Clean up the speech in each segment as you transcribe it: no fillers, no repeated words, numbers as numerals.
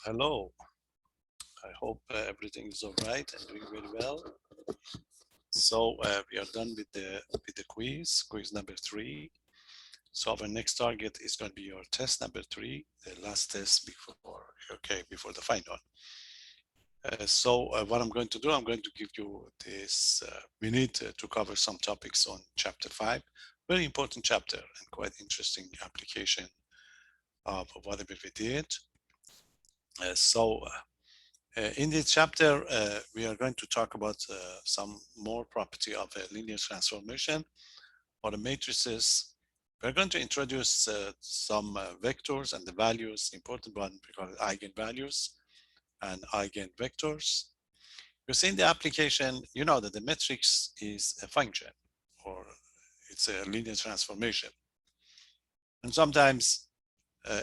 Hello. I hope everything is all right and doing very well. So we are done with the quiz number 3. So our next target is going to be your test number 3, the last test before the final. So what I'm going to do, I'm going to give you this. We need to cover some topics on chapter 5, very important chapter and quite interesting application of whatever we did. In this chapter, we are going to talk about some more property of a linear transformation or the matrices. We're going to introduce some vectors and the values, important one, we call it eigenvalues and eigenvectors. You see in the application, you know that the matrix is a function or it's a linear transformation. And sometimes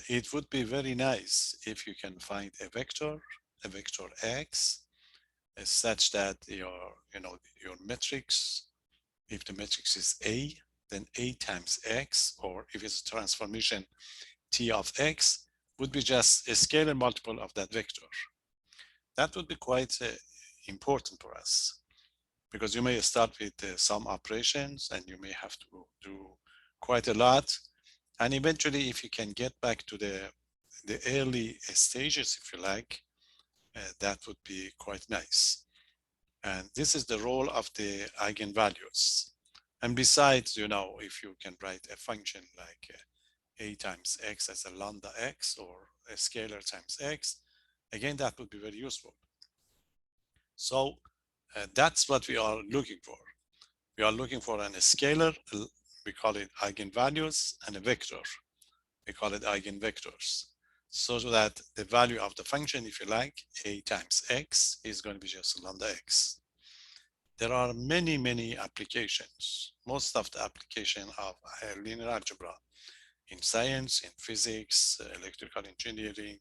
it would be very nice if you can find a vector x, such that your matrix, if the matrix is A, then A times X, or if it's a transformation T of X, would be just a scalar multiple of that vector. That would be quite important for us, because you may start with some operations and you may have to do quite a lot. And eventually, if you can get back to the early stages, if you like, that would be quite nice. And this is the role of the eigenvalues. And besides, if you can write a function like a times x as a lambda x or a scalar times x, again, that would be very useful. So that's what we are looking for. We are looking for a scalar, we call it eigenvalues, and a vector, we call it eigenvectors. So that the value of the function, if you like, a times x is going to be just lambda x. There are many applications. Most of the application of linear algebra in science, in physics, electrical engineering,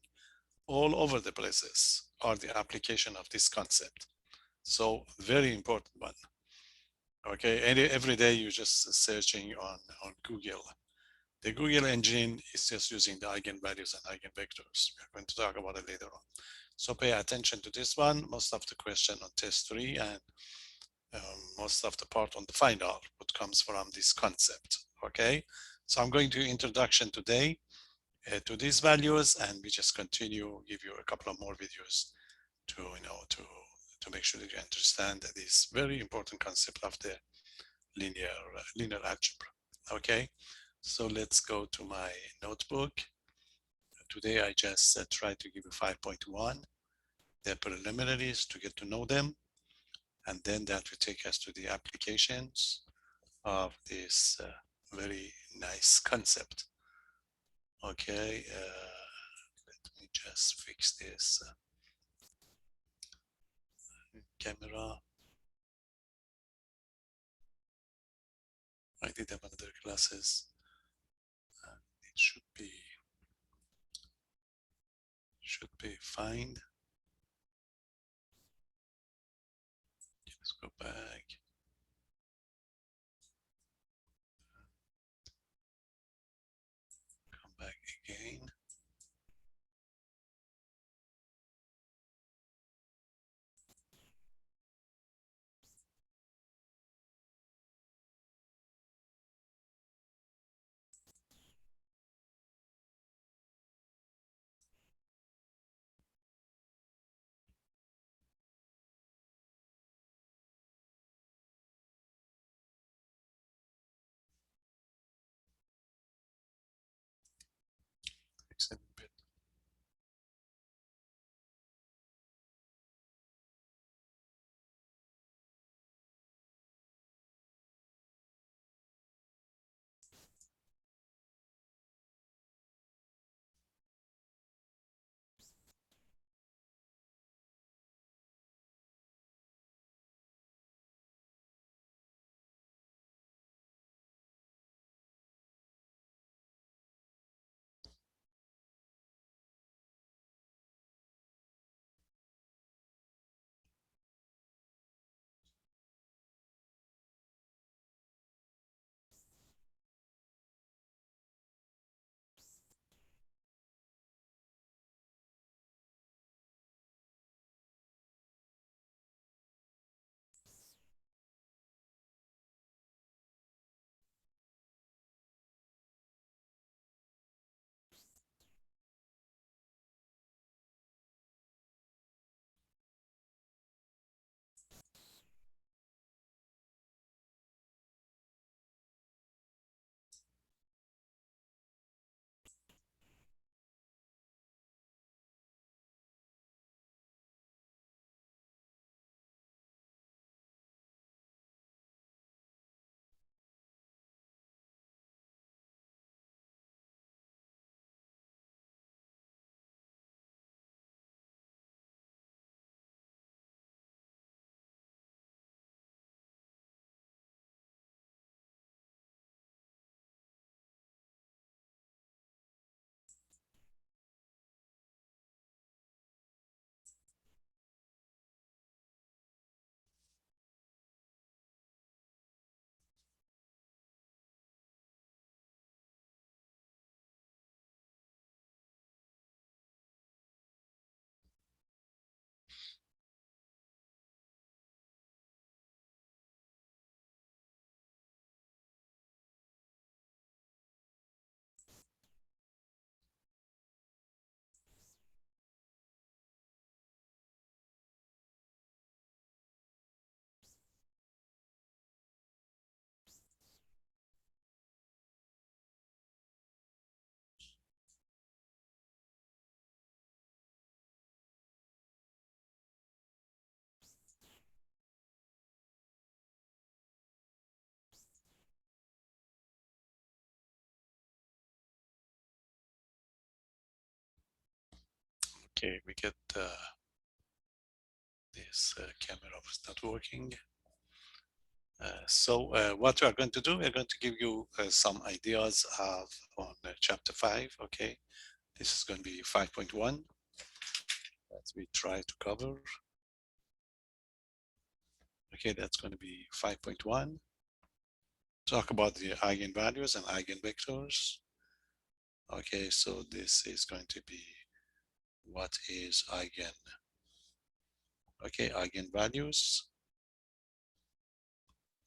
all over the places are the application of this concept. So very important one. Okay, and every day you're just searching on Google. The Google engine is just using the eigenvalues and eigenvectors. We're going to talk about it later on. So pay attention to this one. Most of the question on test 3 and most of the part on the final, what comes from this concept. Okay, so I'm going to introduction today to these values, and we just continue, give you a couple of more videos to to make sure that you understand that this very important concept of the linear algebra. Okay, so let's go to my notebook. Today I just tried to give you 5.1, the preliminaries to get to know them, and then that will take us to the applications of this very nice concept. Okay, let me just fix this camera. I did have another classes. It should be fine. Let's go back. Come back again. Okay, we get this camera was not working. So what we are going to do, we're going to give you some ideas of on chapter 5. Okay, this is going to be 5.1 that we try to cover. Okay, that's going to be 5.1. Talk about the eigenvalues and eigenvectors. Okay, so this is going to be what is eigenvalues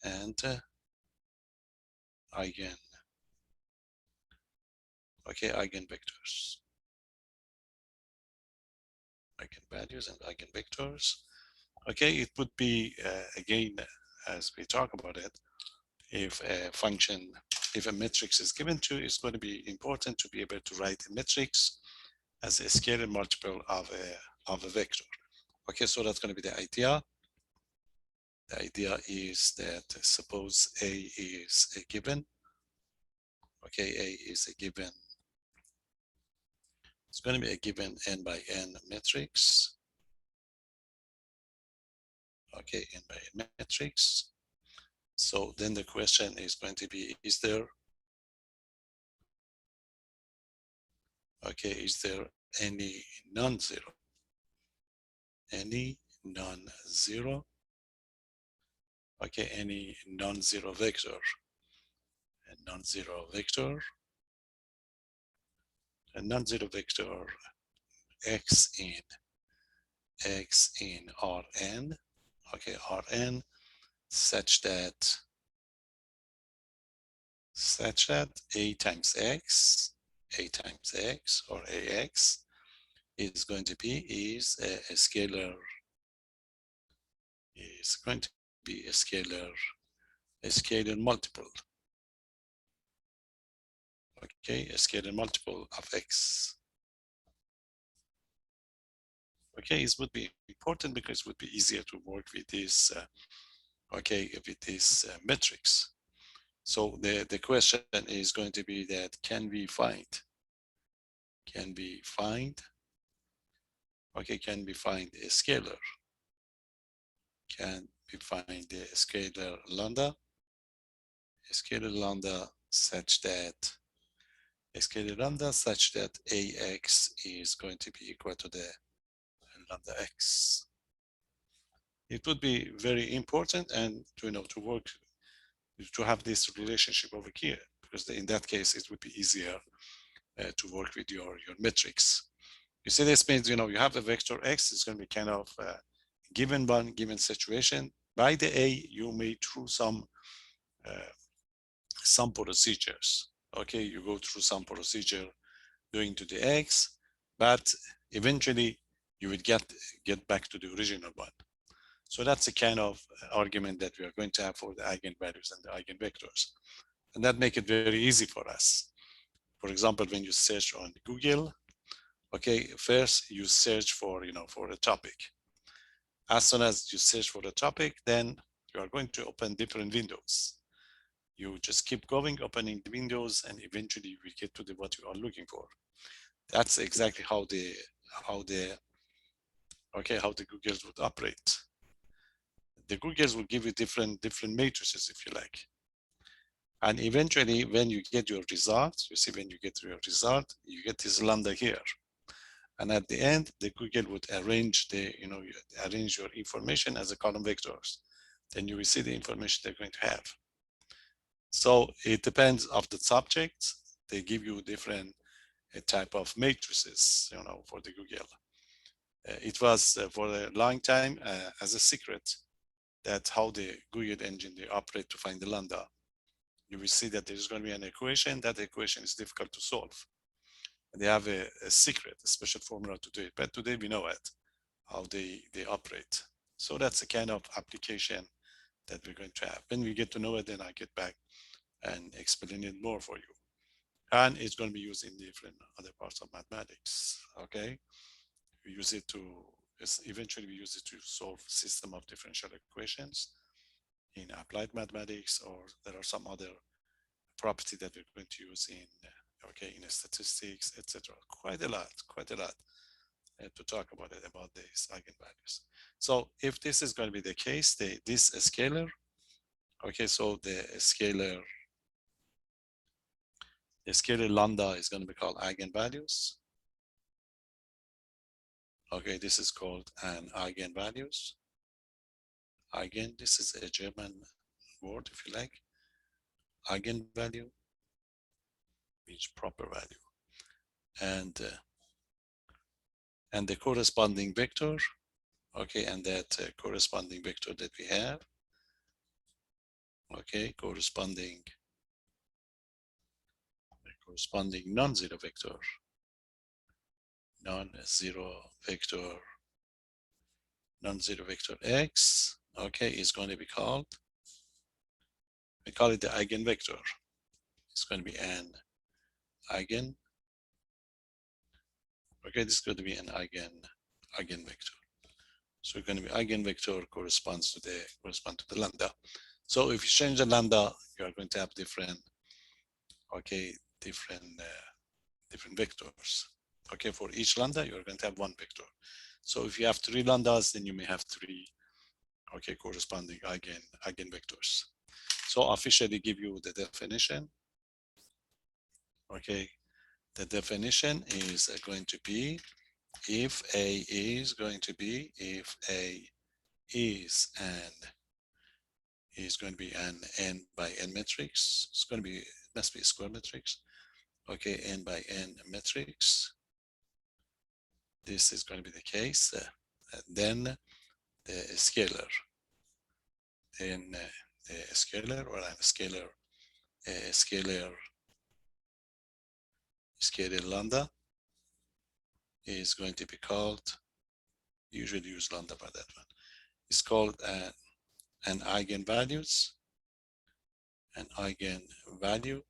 and eigenvectors. Eigenvalues and eigenvectors. Okay, it would be again, as we talk about it, if a function, if a matrix is given to, it's going to be important to be able to write a matrix as a scalar multiple of a vector. Okay, so that's going to be the idea. The idea is that suppose A is a given. Okay, A is a given. It's going to be a given n by n matrix. Okay, n by n matrix. So then the question is going to be, is there any non-zero? Any non-zero? Okay, any non-zero vector. A non-zero vector. A non-zero vector x in Rn. Okay, Rn such that a times x or ax is going to be a scalar, is going to be a scalar multiple. Okay, a scalar multiple of x. Okay, it would be important because it would be easier to work with this with this matrix. So the question is going to be that can we find a scalar? Can we find a scalar lambda? A scalar lambda such that ax is going to be equal to the lambda x. It would be very important and to work to have this relationship over here, because in that case it would be easier to work with your matrix. You see, this means you have a vector x. It's going to be kind of given one given situation. By the a, you may through some procedures. Okay, you go through some procedure doing to the x, but eventually you would get back to the original one. So that's the kind of argument that we are going to have for the eigenvalues and the eigenvectors. And that make it very easy for us. For example, when you search on Google, okay, first you search for, for a topic. As soon as you search for the topic, then you are going to open different windows. You just keep going, opening the windows, and eventually you will get to what you are looking for. That's exactly how the Googles would operate. The Googles will give you different matrices if you like. And eventually when you get your result, you see when you get your result, you get this lambda here. And at the end, the Google would arrange arrange your information as a column vectors. Then you will see the information they're going to have. So it depends of the subject. They give you different type of matrices, for the Google. It was for a long time as a secret that how the Google engine they operate to find the lambda. You will see that there's going to be an equation. That equation is difficult to solve. They have a secret, a special formula to do it. But today we know it, how they operate. So that's the kind of application that we're going to have. When we get to know it, then I get back and explain it more for you. And it's going to be used in different other parts of mathematics. Okay, we use it to eventually we use it to solve system of differential equations in applied mathematics, or there are some other property that we're going to use in in statistics, etc. Quite a lot. to talk about it, about these eigenvalues. So if this is going to be the case, this scalar, okay, so the scalar lambda is going to be called eigenvalues. Okay, this is called an eigenvalues. Eigen, this is a German word, if you like. Eigenvalue means proper value. And the corresponding vector, okay, and that corresponding vector that we have, okay, corresponding non-zero vector, non-zero vector x, okay, is going to be called, we call it the eigenvector. It's going to be an eigen, okay, this is going to be an eigenvector. So it's going to be eigenvector corresponds to the lambda. So if you change the lambda, you are going to have different, okay, different vectors. Okay, for each lambda, you're going to have one vector. So if you have 3 lambdas, then you may have 3, okay, corresponding eigenvectors. So I'll officially give you the definition. Okay, the definition is going to be if A is going to be, if A is going to be an n by n matrix, it's going to be, it must be a square matrix. Okay, n by n matrix. This is going to be the case. Then the scalar, then the scalar, or a scalar lambda is going to be called, usually use lambda for that one. It's called an eigenvalues, an eigenvalue,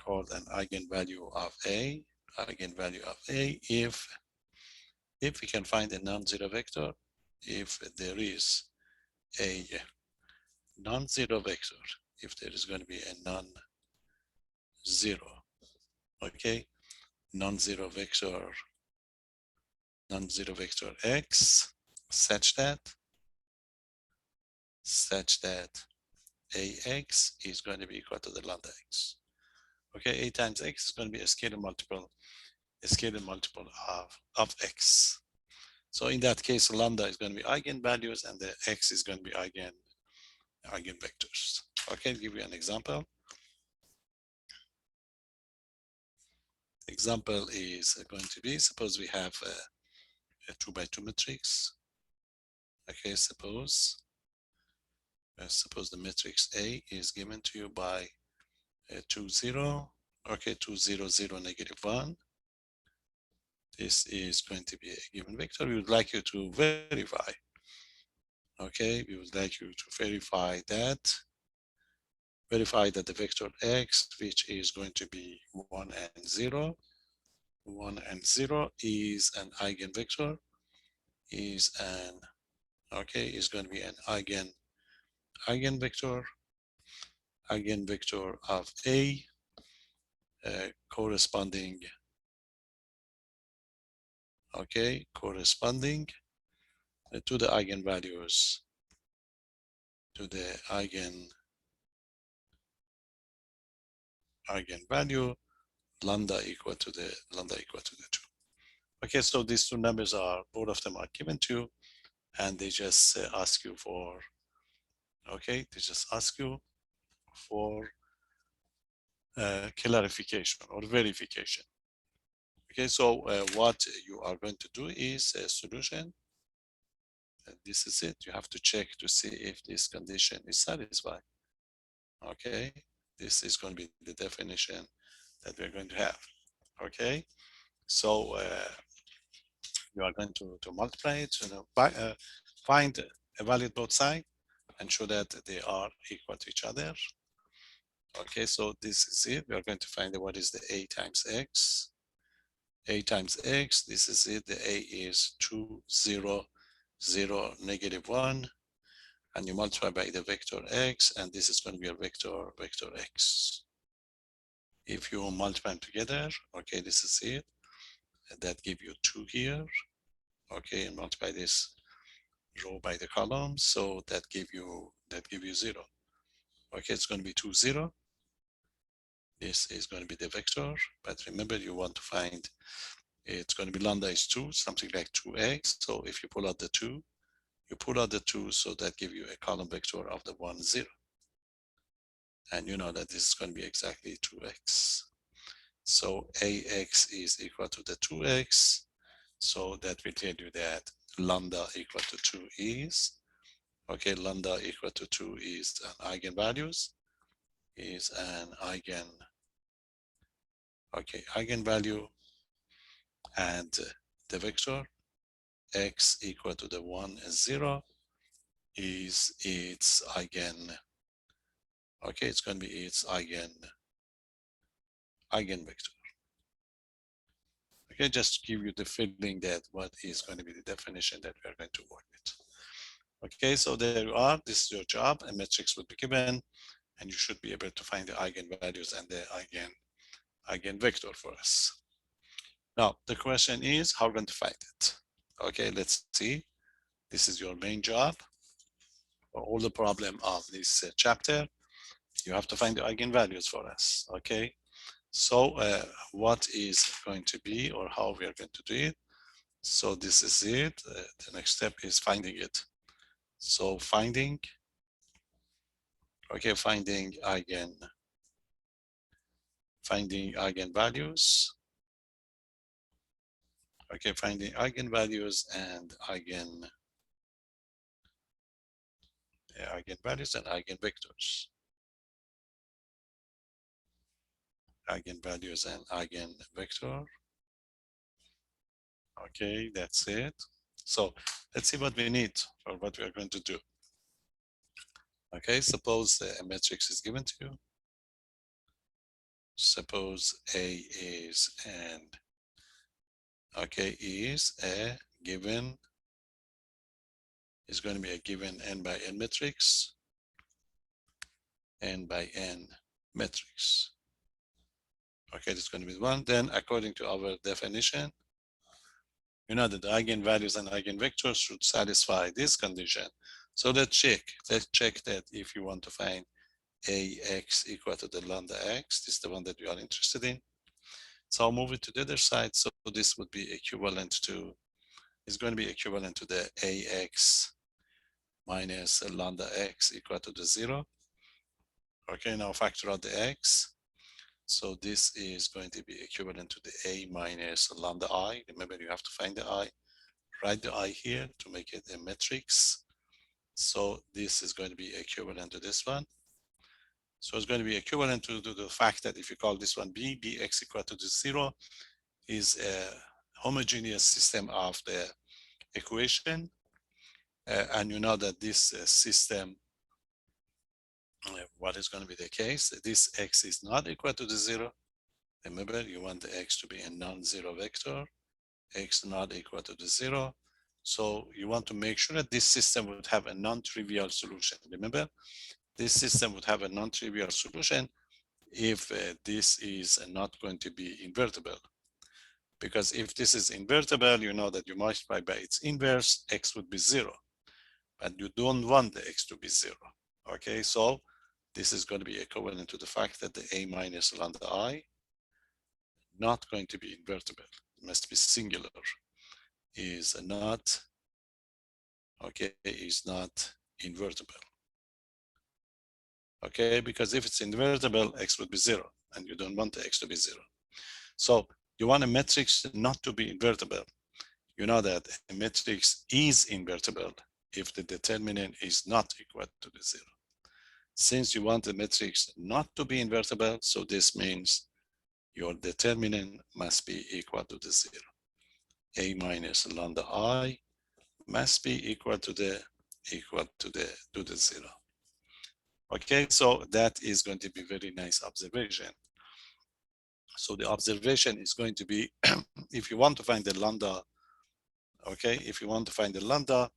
called an eigenvalue of A, if we can find a non-zero vector, if there is a non-zero vector, if there is going to be a non-zero, okay, non-zero vector x such that ax is going to be equal to the lambda x. Okay, a times x is going to be a scalar multiple of x. So in that case, lambda is going to be eigenvalues and the x is going to be eigenvectors. Okay, I'll give you an example. Example is going to be, suppose we have a 2 by 2 matrix. Okay, suppose the matrix A is given to you by 2, 0. Okay, 2, 0, 0, negative 1. This is going to be a given vector. We would like you to verify. Okay, we would like you to verify that the vector x, which is going to be 1 and 0, 1 and 0 is an eigenvector, is going to be an eigenvector of A, corresponding to the eigenvalues, to the eigenvalue lambda equal to the 2. Okay, so these two numbers are, both of them are given to you, and they just ask you for, okay, they just ask you for clarification or verification. Okay, so what you are going to do is a solution. This is it. You have to check to see if this condition is satisfied. Okay, this is going to be the definition that we're going to have. Okay, so you are going to multiply it, find, evaluate both sides, and show that they are equal to each other. Okay, so this is it. We are going to find what is the A times x. A times x, this is it. The A is 2, 0, 0, negative 1. And you multiply by the vector x, and this is going to be a vector x. If you multiply them together, okay, this is it. that give you 2 here, okay, and multiply this row by the column, so that give you 0. Okay, it's going to be 2, 0. This is going to be the vector, but remember you want to find, it's going to be lambda is 2, something like 2x. So if you pull out the 2, you pull out the 2, so that give you a column vector of the 1, 0. And you know that this is going to be exactly 2x. So ax is equal to the 2x. So that will tell you that lambda equal to 2 is, okay, lambda equal to 2 is an eigenvalues, is an eigenvalue, and the vector x equal to the 1 is 0 is its okay, it's going to be its eigenvector. Okay, just to give you the feeling that what is going to be the definition that we are going to work with. Okay, so there you are. This is your job. A matrix will be given, and you should be able to find the eigenvalues and the eigenvector for us. Now, the question is how we're going to find it. Okay, let's see. This is your main job. For all the problem of this chapter, you have to find the eigenvalues for us. Okay, so what is going to be, or how we are going to do it? So this is it. The next step is finding it. So finding eigenvalues. Okay, finding eigenvalues and eigenvalues and eigenvectors. Eigenvalues and eigenvector. Okay, that's it. So let's see what we need or what we are going to do. Okay, suppose a matrix is given to you. Suppose A is is a given, is going to be a given n by n matrix, n by n matrix. Okay, it's going to be 1. Then according to our definition, you know that the eigenvalues and eigenvectors should satisfy this condition. So let's check that if you want to find ax equal to the lambda x, this is the one that we are interested in. So I'll move it to the other side. So this would be equivalent to, is going to be equivalent to the ax minus lambda x equal to the 0. Okay, now factor out the x. So this is going to be equivalent to the a minus lambda I. Remember, you have to find the I. Write the I here to make it a matrix. So this is going to be equivalent to this one. So it's going to be equivalent to the fact that if you call this one b, bx equal to the 0 is a homogeneous system of the equation. And you know that this system, what is going to be the case? This x is not equal to the 0. Remember, you want the x to be a non-zero vector, x not equal to the 0. So you want to make sure that this system would have a non-trivial solution. Remember, this system would have a non-trivial solution if this is not going to be invertible. Because if this is invertible, you know that you multiply by its inverse, x would be 0. But you don't want the x to be 0. Okay, so this is going to be equivalent to the fact that the a minus lambda I not going to be invertible. It must be singular. Is not, okay, is not invertible. Okay, because if it's invertible, x would be 0, and you don't want the x to be 0. So you want a matrix not to be invertible. You know that a matrix is invertible if the determinant is not equal to the 0. Since you want the matrix not to be invertible, so this means your determinant must be equal to the 0. A minus lambda I must be equal to the 0. Okay, so that is going to be very nice observation. So the observation is going to be if you want to find the lambda, okay, if you want to find the lambda,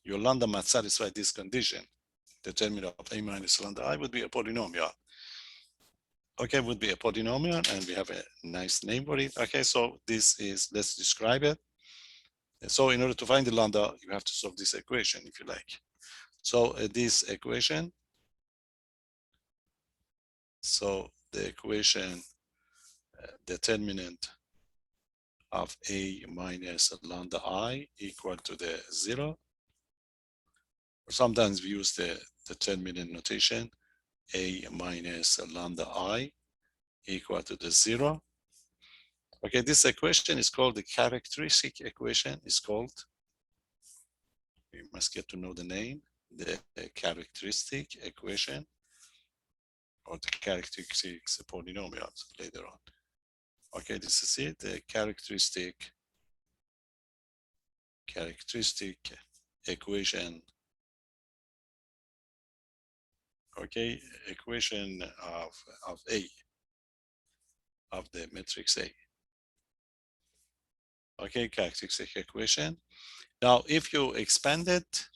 your lambda must satisfy this condition. Determinant of a minus lambda I would be a polynomial. okay, would be a polynomial, and we have a nice name for it. Okay, so this is, let's describe it. So in order to find the lambda, you have to solve this equation if you like. So this equation, so the equation determinant of a minus lambda I equal to the 0. Sometimes we use the determinant notation, a minus lambda I equal to the 0. Okay, this equation is called the characteristic equation. It's called, we must get to know the name, the characteristic equation, or the characteristics polynomials later on. Okay, this is it, the characteristic equation. Okay, equation of A, of the matrix A. Okay, characteristic equation. Now, if you expand it,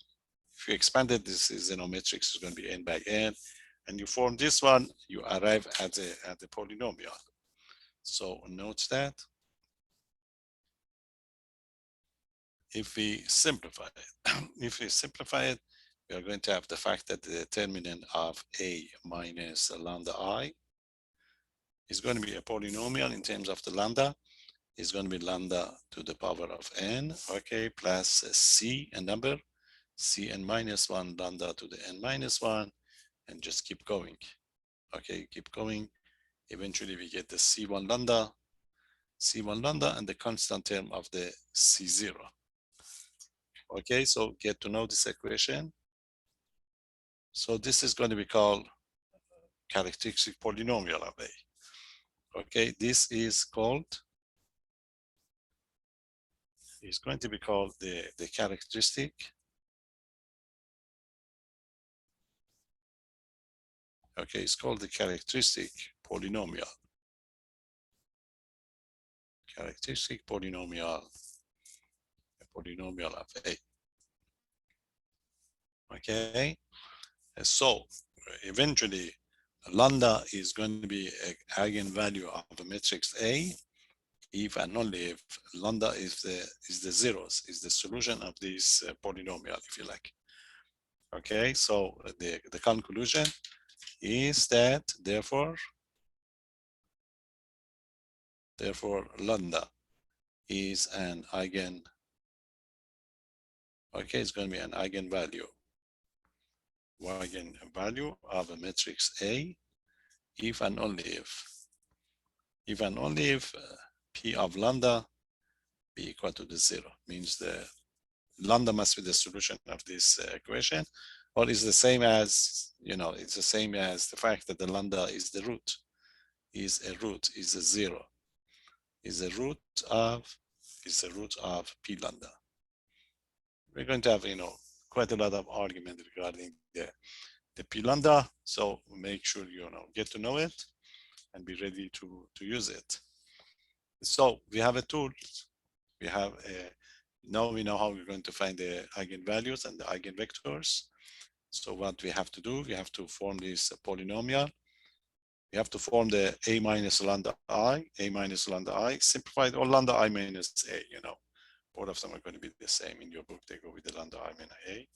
this is, matrix is going to be n by n, and you form this one, you arrive at the polynomial. So note that if we simplify it, we are going to have the fact that the determinant of a minus lambda I is going to be a polynomial in terms of the lambda. Is going to be lambda to the power of n, okay, plus c, a number, cn minus 1 lambda to the n minus 1, and just keep going. Okay, keep going. Eventually we get the c1 lambda, and the constant term of the c0. Okay, so get to know this equation. So this is going to be called characteristic polynomial of A. Okay, this is going to be called the characteristic. Okay, it's called the characteristic polynomial. Characteristic polynomial of A. Okay, so eventually lambda is going to be an eigenvalue of the matrix A if and only if lambda is the zeros, is the solution of this polynomial, if you like. Okay, so the conclusion is that therefore lambda is an it's going to be an eigenvalue of a matrix A if and only if P of lambda be equal to the 0, means the lambda must be the solution of this equation, or is the same as, it's the same as the fact that the lambda is the root, is a 0, is the root of P lambda. We're going to have, quite a lot of argument regarding the P lambda, so make sure you get to know it and be ready to use it. So we have a tool. We have now we know how we're going to find the eigenvalues and the eigenvectors. So what we have to do, we have to form this polynomial. We have to form the a minus lambda I, simplified, or lambda I minus a, both of them are going to be the same. In your book, they go with the lambda I minus a.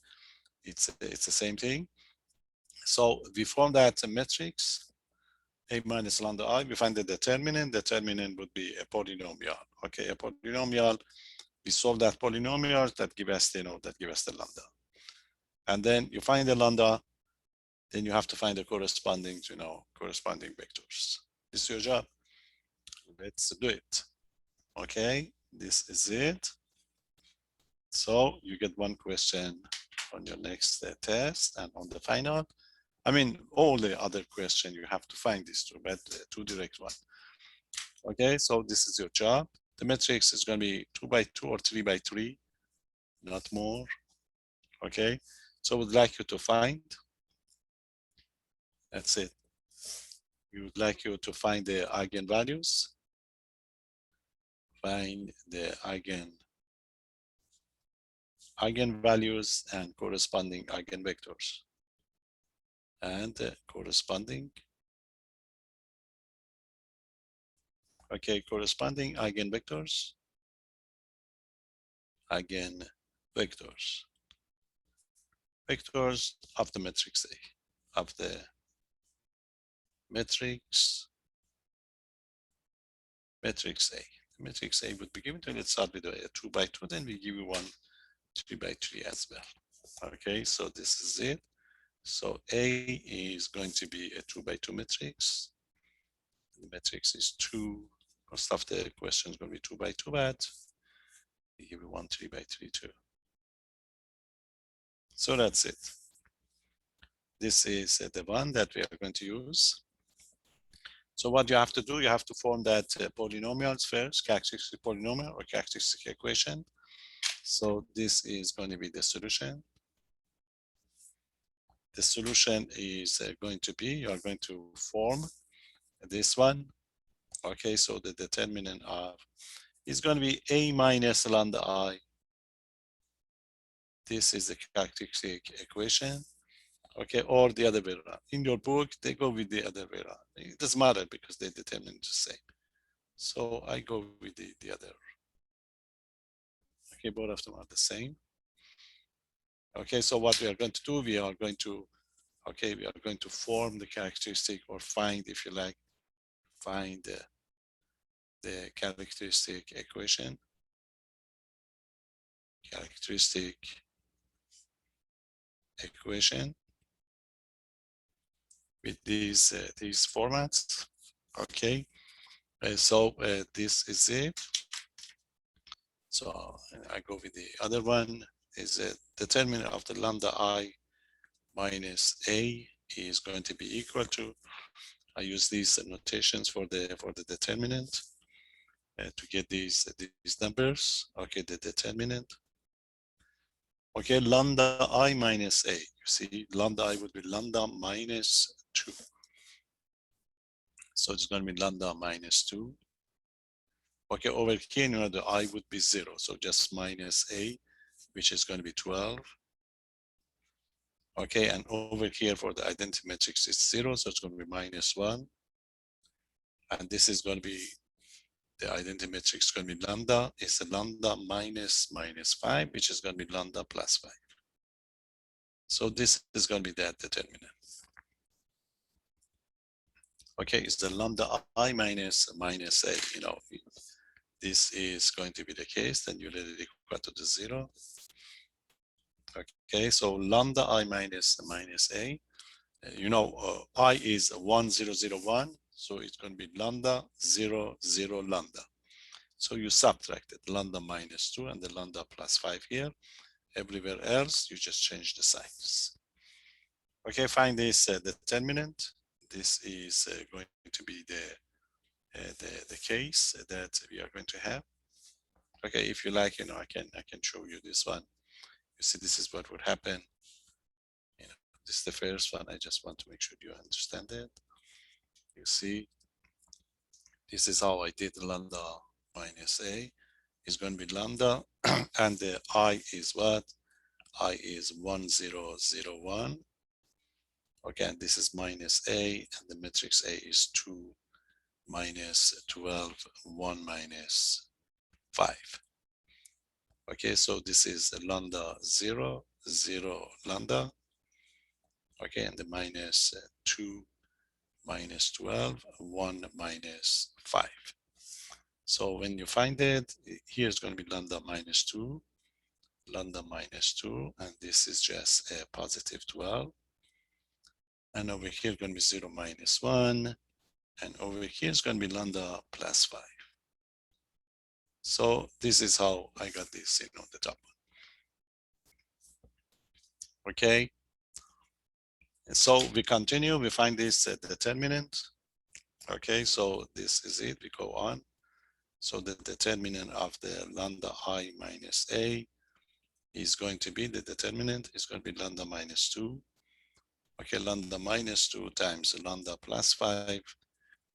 It's the same thing. So we form that matrix, a minus lambda I, we find the determinant would be a polynomial. Okay, a polynomial, we solve that polynomial, that give us the lambda. And then you find the lambda, then you have to find the corresponding vectors. This is your job. Let's do it. Okay, this is it. So you get one question on your next test, and on the final, I mean, all the other questions you have to find these two, but two direct one. Okay, so this is your job. The matrix is going to be 2 by 2 or 3 by 3, not more. Okay, so we'd like you to find, that's it. We would like you to find the eigenvalues, find the eigenvalues and corresponding eigenvectors, and corresponding Okay, corresponding eigenvectors, eigenvectors, vectors of the matrix A, of the matrix A. The matrix A would be given to, let's start with a 2 by 2, then we give you one 3 by 3 as well. Okay, so this is it. So A is going to be a 2 by 2 matrix. The matrix is 2. Most of the question is going to be 2 by 2, but we give you one 3 by 3 too. So that's it. This is the one that we are going to use. So what you have to do, you have to form that polynomials first, characteristic polynomial or characteristic equation. So this is going to be the solution. The solution is going to be, you are going to form this one. Okay, so the determinant of is going to be A minus lambda I. This is the characteristic equation. Okay, or the other way around. In your book, they go with the other way around. It doesn't matter because they determine the same. So I go with the other. Okay, both of them are the same. Okay, so what we are going to do, we are going to form the characteristic or find, if you like, find the characteristic equation. Characteristic equation with these formats. Okay, so this is it. So I go with the other one is a determinant of the lambda I minus A is going to be equal to, I use these notations for the determinant to get these numbers. Okay, the determinant. Okay, lambda I minus A. You see, lambda I would be lambda minus 2. So it's going to be lambda minus 2. Okay, over here, you know, the I would be 0. So just minus A, which is going to be 12. Okay, and over here for the identity matrix is 0. So it's going to be minus 1. And this is going to be the identity matrix going to be lambda is a lambda minus 5, which is going to be lambda plus 5. So this is going to be that determinant. Okay, it's the lambda I minus a, you know, this is going to be the case, then you let it equal to the 0. Okay, so lambda I minus a, you know, I is 1001, so it's going to be lambda 0, 0, lambda. So you subtracted lambda minus 2 and the lambda plus 5 here. Everywhere else, you just change the signs. Okay, find this determinant. This is going to be the case that we are going to have. Okay, if you like, you know, I can show you this one. You see, this is what would happen. You know, this is the first one. I just want to make sure you understand it. You see, this is how I did lambda minus a. Is going to be lambda, and the I is what? I is 1001. Okay, and this is minus a, and the matrix A is 2 minus 12, 1 minus 5. Okay, so this is lambda 0, 0, lambda. Okay, and the minus 2 minus 12, 1 minus 5. So when you find it, here's going to be lambda minus 2, lambda minus 2, and this is just a positive 12. And over here going to be 0 minus 1, and over here is going to be lambda plus 5. So this is how I got this in on the top. Okay. And so we continue, we find this determinant. Okay, so this is it, we go on. So the determinant of the lambda I minus a is going to be, the determinant is going to be lambda minus 2. Okay, lambda minus 2 times lambda plus 5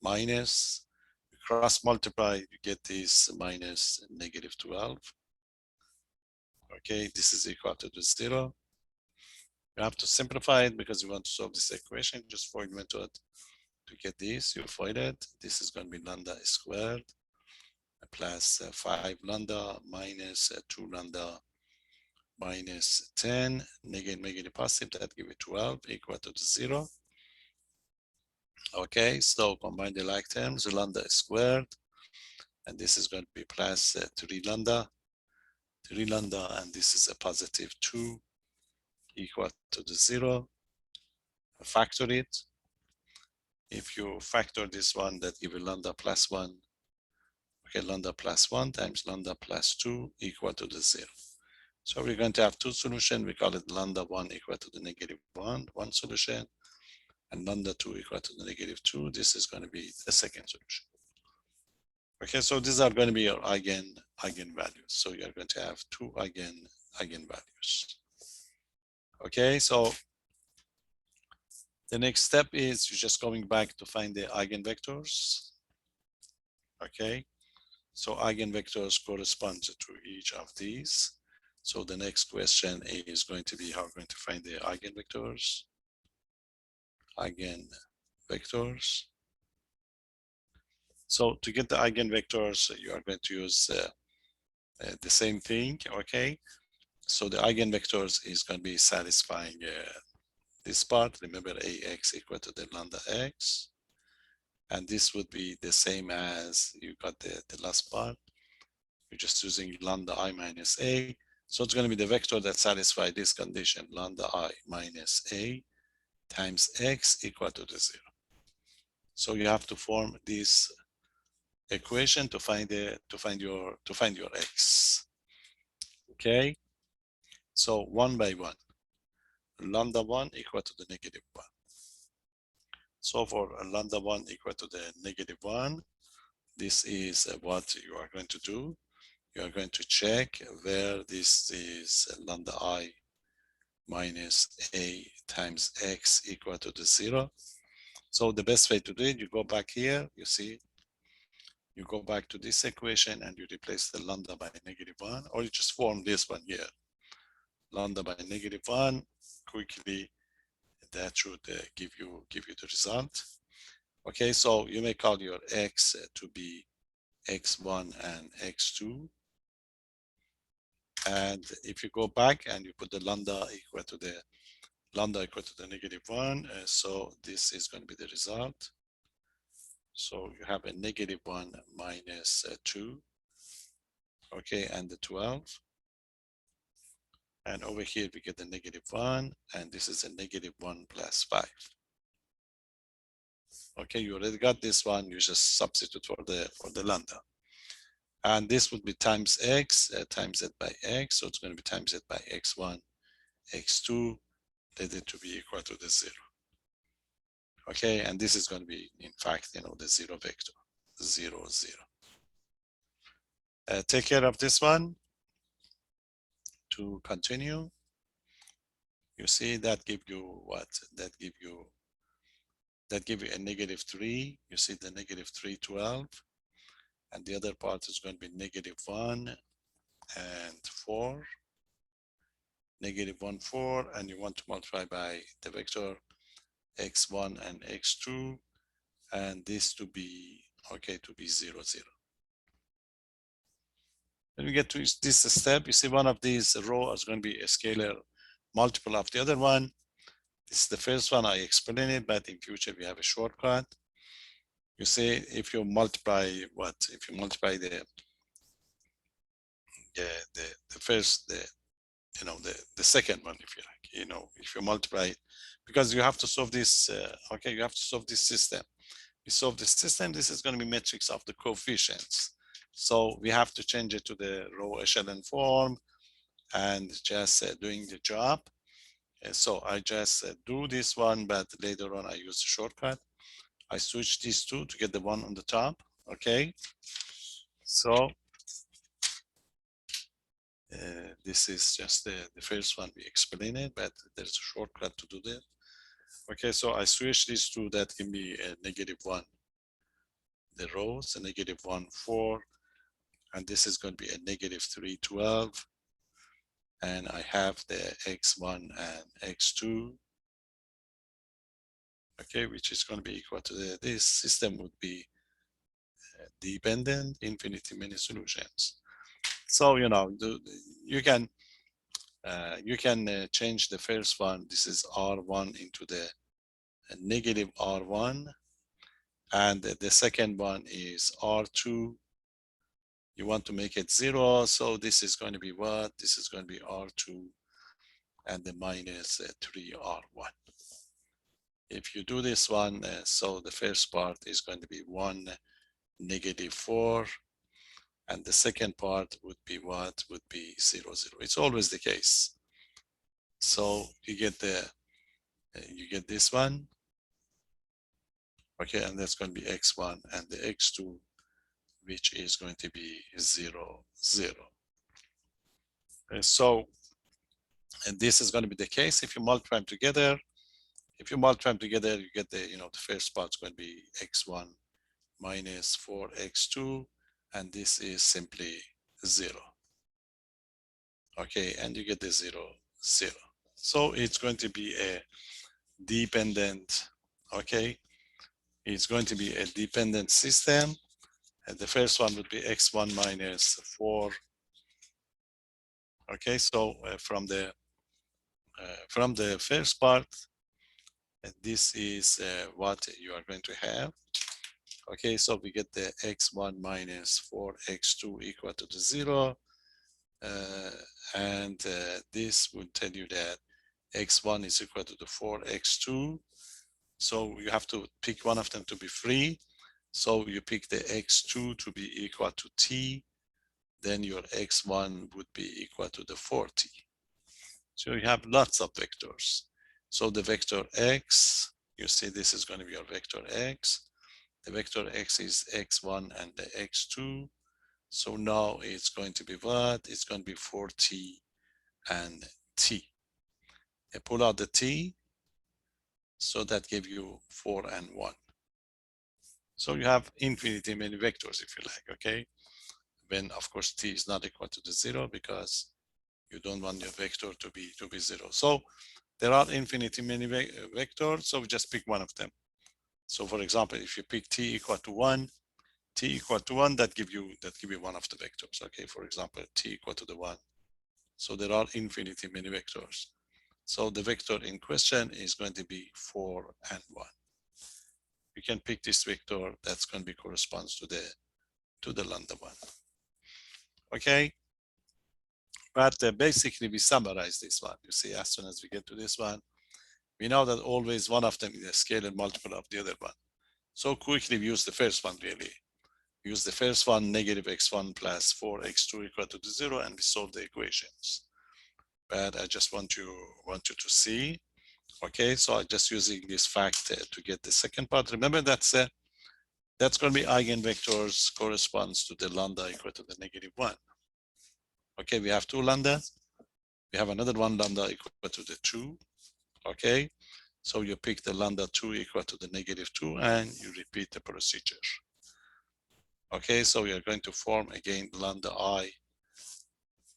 minus, cross multiply, you get this minus negative 12. Okay, this is equal to the 0. You have to simplify it because you want to solve this equation, just for method. To get this, you find it. This is going to be lambda squared plus 5 lambda minus 2 lambda minus 10, negative positive, that give you 12 equal to 0. Okay, so combine the like terms, lambda squared, and this is going to be plus 3 lambda, and this is a positive 2 equal to the 0. Factor it. If you factor this one, that give you lambda plus 1. Okay, lambda plus 1 times lambda plus 2 equal to the 0. So we're going to have two solutions. We call it lambda 1 equal to the negative 1 solution, and lambda 2 equal to the negative 2. This is going to be the second solution. Okay, so these are going to be your eigenvalues. So you're going to have two eigenvalues. Okay, so the next step is you're just going back to find the eigenvectors. Okay, so eigenvectors correspond to each of these. So the next question is going to be how we're going to find the eigenvectors. Eigenvectors. So to get the eigenvectors, you are going to use the same thing. Okay, so the eigenvectors is going to be satisfying this part. Remember, ax equal to the lambda x, and this would be the same as you got the last part. You're just using lambda I minus a. So it's going to be the vector that satisfies this condition, lambda I minus a times x equal to the 0. So you have to form this equation to find your x. Okay. So one by one, lambda 1 equal to the negative 1. So for lambda 1 equal to the negative 1, this is what you are going to do. You are going to check where this is lambda I minus a times x equal to the 0. So the best way to do it, you go back here, you see, you go back to this equation and you replace the lambda by negative 1, or you just form this one here. Lambda by negative 1, quickly, that should give you the result. Okay, so you may call your x to be x1 and x2. And if you go back and you put the lambda equal to the negative 1, so this is going to be the result. So you have a negative 1 minus 2, okay, and the 12. And over here we get the negative 1, and this is a negative 1 plus 5. Okay, you already got this one. You just substitute for the lambda, and this would be times x times it by x. So it's going to be times it by x1, x2, let it to be equal to the 0. Okay, and this is going to be, in fact, the 0 vector, 0, 0. Take care of this one. To continue, you see that give you what? That give you a negative 3. You see the negative 3, 12. And the other part is going to be negative 1 and 4. Negative 1, 4. And you want to multiply by the vector x1 and x2. And this to be, okay, to be 0, 0. When we get to this step, you see one of these rows is going to be a scalar multiple of the other one. This is the first one. I explained it, but in future we have a shortcut. You see, if you multiply what? If you multiply the first, the second one, if you like, if you multiply, because you have to solve this. Okay, you have to solve this system. We solve the system. This is going to be matrix of the coefficients. So we have to change it to the row echelon form and just doing the job. So I just do this one, but later on I use the shortcut. I switch these two to get the one on the top. Okay. So this is just the first one we explained it, but there's a shortcut to do that. Okay, so I switch these two. That give me a negative 1. The rows, a negative 1, 4. And this is going to be a negative 3, 12. And I have the x1 and x2. okay, which is going to be equal to this system would be dependent infinity many solutions. So you can change the first one. This is R1 into the negative R1, and the second one is R2. You want to make it 0, so this is going to be what? This is going to be R2 and the minus 3R1. If you do this one, so the first part is going to be 1, negative 4, and the second part would be what? Would be 0, 0. It's always the case. So you get this one, okay, and that's going to be x1 and the x2, which is going to be 0, 0. So, and this is going to be the case if you multiply them together. If you multiply them together, you get the first part's going to be x1 minus 4x2, and this is simply 0. Okay, and you get the 0, 0. So it's going to be a dependent, okay? It's going to be a dependent system. And the first one would be x1 minus 4. Okay, so from the first part, this is what you are going to have. Okay, so we get the x1 minus 4x2 equal to the 0. And this would tell you that x1 is equal to the 4x2. So you have to pick one of them to be free. So you pick the x2 to be equal to t. Then your x1 would be equal to the 4t. So you have lots of vectors. So the vector x, you see this is going to be your vector x. The vector x is x1 and the x2. So now it's going to be what? It's going to be 4t and t. I pull out the t, so that gives you 4 and 1. So you have infinity many vectors if you like, okay? When of course t is not equal to the 0 because you don't want your vector to be 0. So there are infinity many vectors, so we just pick one of them. So for example, if you pick t equal to 1, that give you one of the vectors. Okay, for example, t equal to the 1. So there are infinity many vectors. So the vector in question is going to be 4 and 1. You can pick this vector that's going to be corresponds to the lambda 1. Okay, but basically we summarize this one. You see, as soon as we get to this one, we know that always one of them is a scalar multiple of the other one. So quickly we use the first one really. Use the first one, negative x1 plus 4x2 equal to 0, and we solve the equations. But I just want you to see. Okay, so I'm just using this fact to get the second part. Remember that's going to be eigenvectors corresponds to the lambda equal to the negative 1. Okay, we have 2 lambdas. We have another one lambda equal to the 2. Okay, so you pick the lambda 2 equal to the negative 2 and you repeat the procedure. Okay, so we are going to form again lambda I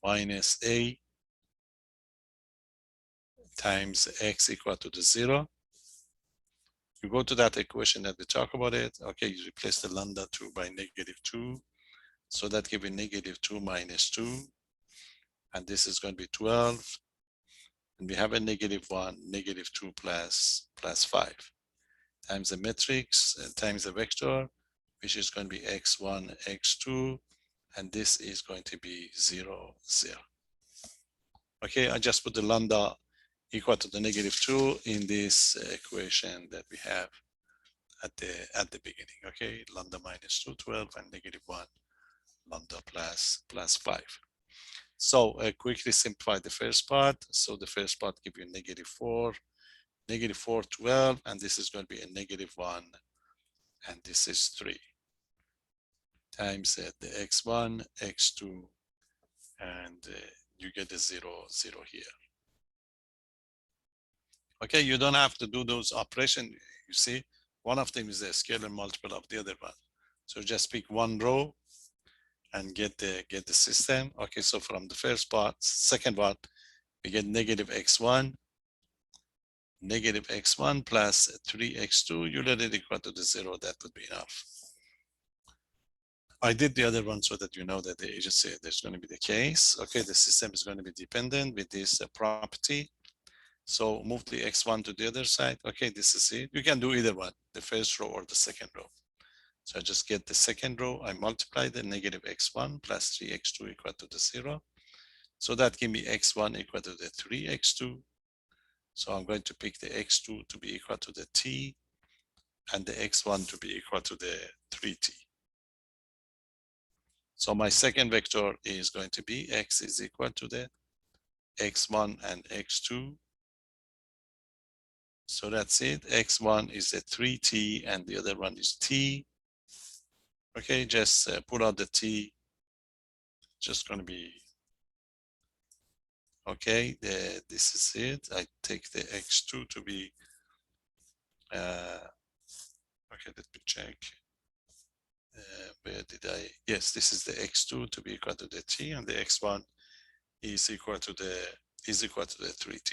minus a times x equal to the 0. You go to that equation that we talk about it. Okay, you replace the lambda 2 by negative 2. So that gives you negative 2 minus 2. And this is going to be 12. And we have a negative 1, negative 2 plus 5 times the matrix times the vector, which is going to be x1, x2, and this is going to be 0, 0. Okay, I just put the lambda equal to the negative 2 in this equation that we have at the beginning. Okay, lambda minus 2, 12, and negative 1, lambda plus 5. So quickly simplify the first part. So the first part gives you negative 4, 12, and this is going to be a negative 1, and this is 3 times the x1, x2, and you get a 0, 0 here. Okay, you don't have to do those operations. You see, one of them is a scalar multiple of the other one. So just pick one row and get the system. Okay, so from the first part, second part, we get negative x1, negative x1 plus 3x2, you let it equal to the 0, that would be enough. I did the other one so that you know that the agency, there's going to be the case. Okay, the system is going to be dependent with this property. So move the x1 to the other side. Okay, this is it. You can do either one, the first row or the second row. So I just get the second row. I multiply the negative x1 plus 3x2 equal to the 0. So that give me x1 equal to the 3x2. So I'm going to pick the x2 to be equal to the t and the x1 to be equal to the 3t. So my second vector is going to be x is equal to the x1 and x2. So that's it. X1 is a 3t and the other one is t. Okay, just pull out the t. Just going to be, okay, this is it. I take the x2 to be, okay, let me check. Where did I, yes, this is the x2 to be equal to the t and the x1 is equal to the 3t.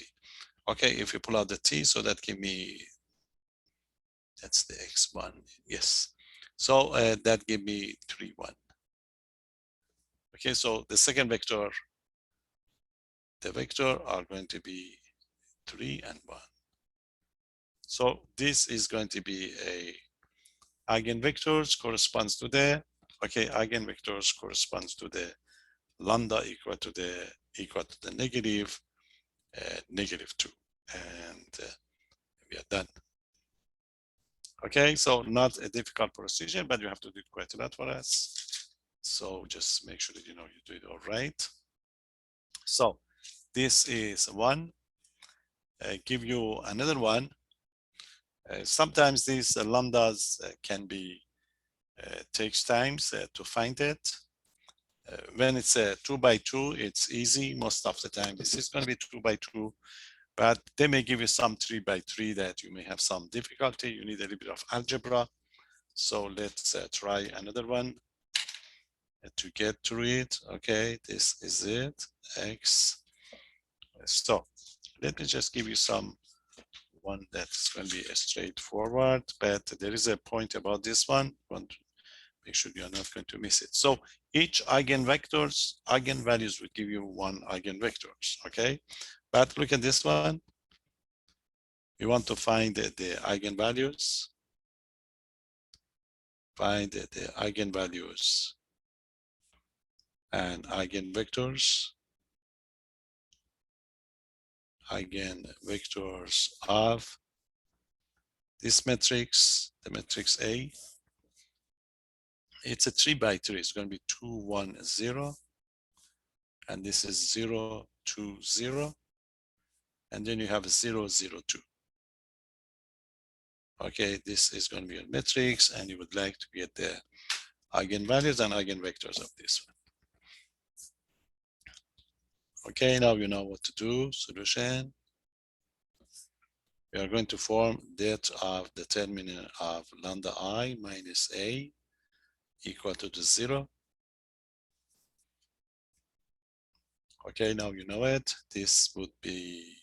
Okay, if you pull out the t, so that give me, that's the x1, yes. So that give me 3, 1. Okay, so the second vector, the vector are going to be 3 and 1. So this is going to be a eigenvectors corresponds to the, okay, eigenvectors corresponds to the lambda equal to the negative, -2. And we are done. Okay, so not a difficult procedure, but you have to do quite a lot for us. So just make sure that you know you do it all right. So this is one. Give you another one. Sometimes these lambdas can be takes times to find it. When it's a 2 by 2, it's easy most of the time. This is going to be 2 by 2, but they may give you some 3 by 3 that you may have some difficulty. You need a little bit of algebra. So let's try another one to get through it. Okay, this is it, x. So let me just give you some one that's going to be straightforward, but there is a point about this one. Want to make sure you're not going to miss it. So each eigenvalues will give you one eigenvectors, okay? But look at this one. We want to find the eigenvalues. Find the eigenvalues and eigenvectors. Eigenvectors of this matrix, the matrix A. It's a 3 by 3. It's going to be 2, 1, 0. And this is 0, 2, 0. And then you have 0, 0, 2. Okay, this is going to be a matrix, and you would like to get the eigenvalues and eigenvectors of this one. Okay, now you know what to do. Solution. We are going to form that of determinant of lambda I minus A equal to the 0. Okay, now you know it. This would be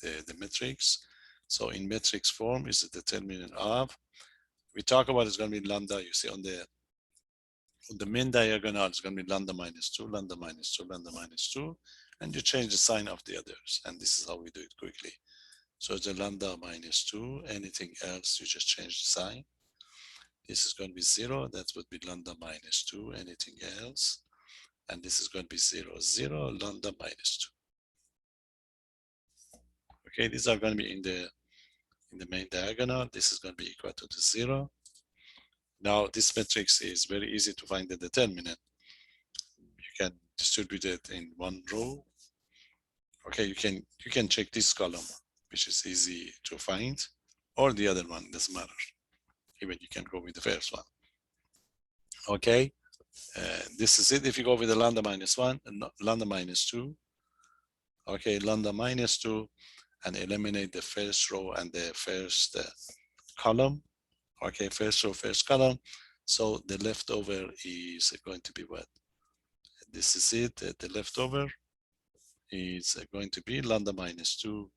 the matrix. So in matrix form is the determinant of. We talk about it's going to be lambda. You see on the main diagonal, it's going to be lambda minus 2, lambda minus 2, lambda minus 2, and you change the sign of the others. And this is how we do it quickly. So it's a lambda minus 2. Anything else, you just change the sign. This is going to be 0. That would be lambda minus 2. Anything else, and this is going to be 0, 0, lambda minus 2. Okay, these are going to be in the main diagonal. This is going to be equal to the 0. Now this matrix is very easy to find the determinant. You can distribute it in one row. Okay, you can check this column, which is easy to find, or the other one, doesn't matter. Even you can go with the first one. Okay, this is it. If you go with the lambda minus 1 and lambda minus 2, okay, lambda minus 2, and eliminate the first row and the first column. Okay, first row, first column. So the leftover is going to be what? This is it. The leftover is going to be lambda minus 2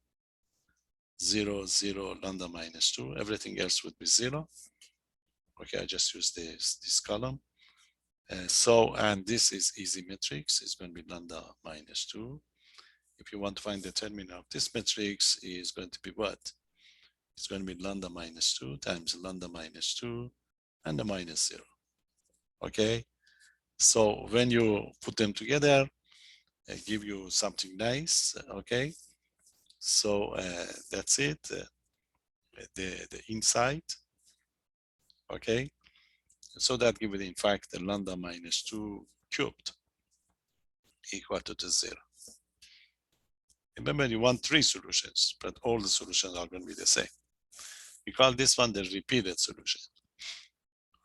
0, 0, lambda minus 2. Everything else would be 0. Okay, I just use this column. And this is easy matrix. It's going to be lambda minus 2. If you want to find the determinant of this matrix, is going to be what? It's going to be lambda minus 2 times lambda minus 2 and the minus 0. Okay, so when you put them together, give you something nice. Okay, so that's it. The inside. Okay, so that gives in fact the lambda minus 2 cubed equal to the 0. Remember, you want 3 solutions, but all the solutions are going to be the same. We call this one the repeated solution.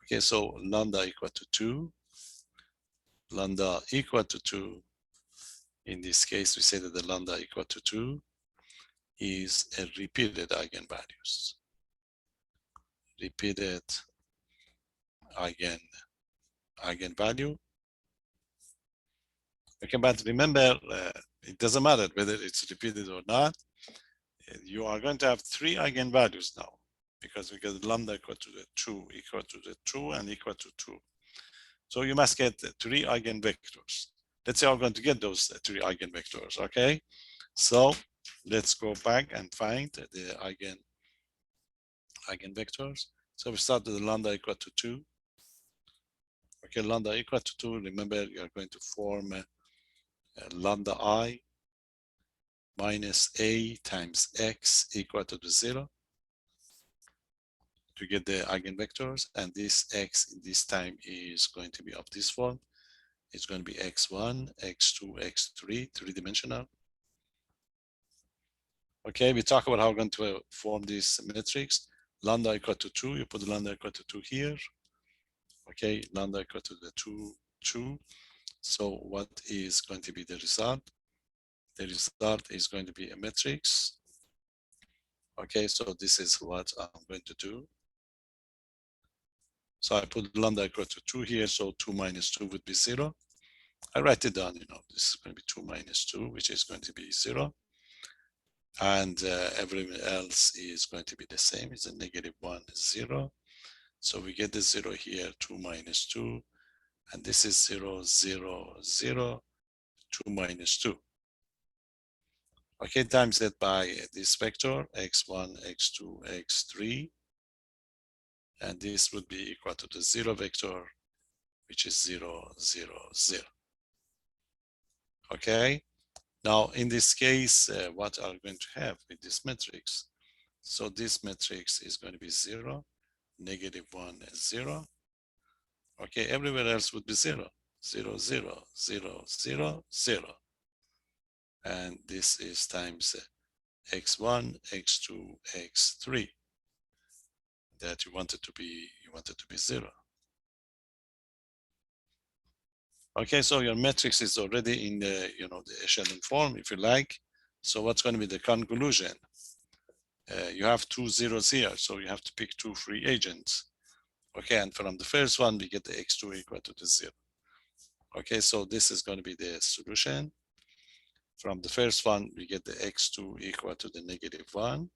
Okay, so lambda equal to 2, lambda equal to 2. In this case, we say that the lambda equal to 2 is a repeated eigenvalues. Repeated eigenvalue. Okay, but remember, it doesn't matter whether it's repeated or not. You are going to have 3 eigenvalues now, because we get lambda equal to the 2, equal to the 2, and equal to 2. So you must get 3 eigenvectors. Let's say I'm going to get those 3 eigenvectors, okay? So let's go back and find the eigenvectors. So we start with the lambda equal to 2. Okay, lambda equal to 2. Remember, you are going to form lambda I minus a times x equal to the 0 to get the eigenvectors. And this x in this time is going to be of this form. It's going to be x1, x2, x3, 3-dimensional. Okay, we talk about how we're going to form this matrix. Lambda equal to 2, you put lambda equal to 2 here. Okay, lambda equal to the 2, 2. So what is going to be the result? The result is going to be a matrix. Okay, so this is what I'm going to do. So I put lambda equal to 2 here, so 2 minus 2 would be 0. I write it down, this is going to be 2 minus 2, which is going to be 0. And everything else is going to be the same. It's a negative 1, 0. So we get the 0 here, 2 minus 2. And this is 0, 0, 0, 2 minus 2. Okay, times it by this vector, x1, x2, x3. And this would be equal to the 0 vector, which is 0, 0, 0. Okay, now in this case, what are we going to have with this matrix? So this matrix is going to be 0, negative 1, 0. Okay, everywhere else would be 0, 0, 0, 0, 0, 0. And this is times x1, x2, x3 that you wanted to be 0. Okay, so your matrix is already in the the echelon form, if you like. So what's going to be the conclusion? You have 2 zeros here, so you have to pick 2 free agents. Okay, and from the first one we get the x2 equal to the 0. Okay, so this is going to be the solution. From the first one we get the x2 equal to the negative 1.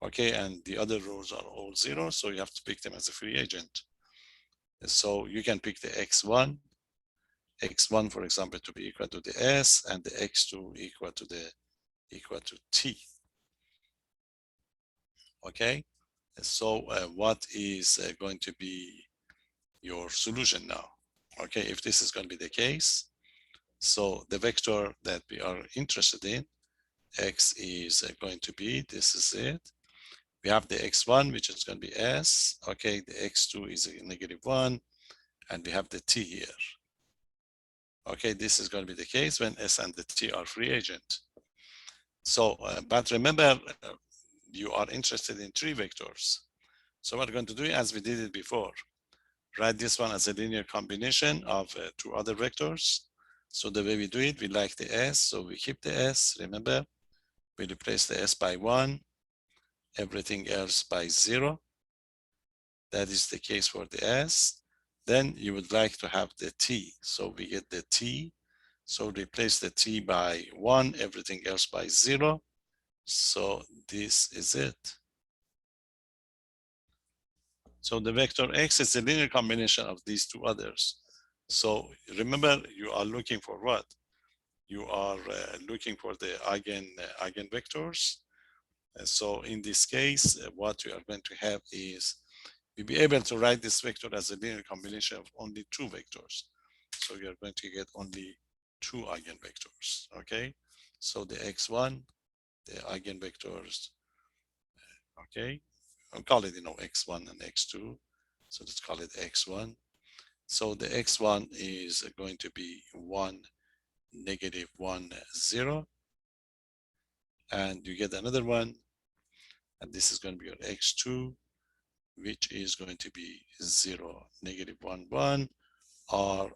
Okay, and the other rows are all 0, so you have to pick them as a free agent. So you can pick the x1, for example, to be equal to the s, and the x2 equal to t. Okay, so what is going to be your solution now? Okay, if this is going to be the case, so the vector that we are interested in, x is going to be, this is it. We have the x1, which is going to be s. Okay, the x2 is a negative 1, and we have the t here. Okay, this is going to be the case when s and the t are free agent. So, but remember, you are interested in 3 vectors. So what we're going to do, as we did it before, write this one as a linear combination of 2 other vectors. So the way we do it, we like the s, so we keep the s. Remember, we replace the s by 1, everything else by 0. That is the case for the s. Then you would like to have the t, so we get the t. So replace the t by 1, everything else by 0. So this is it. So the vector x is a linear combination of these two others. So remember, you are looking for what? You are looking for the eigenvectors. So in this case, what we are going to have is we'll be able to write this vector as a linear combination of only two vectors. So we are going to get only two eigenvectors, okay? So the x1, the eigenvectors, okay? I'll call it, x1 and x2. So let's call it x1. So the x1 is going to be 1, negative 1, 0. And you get another one. And this is going to be your x2, which is going to be 0, negative 1, 1, are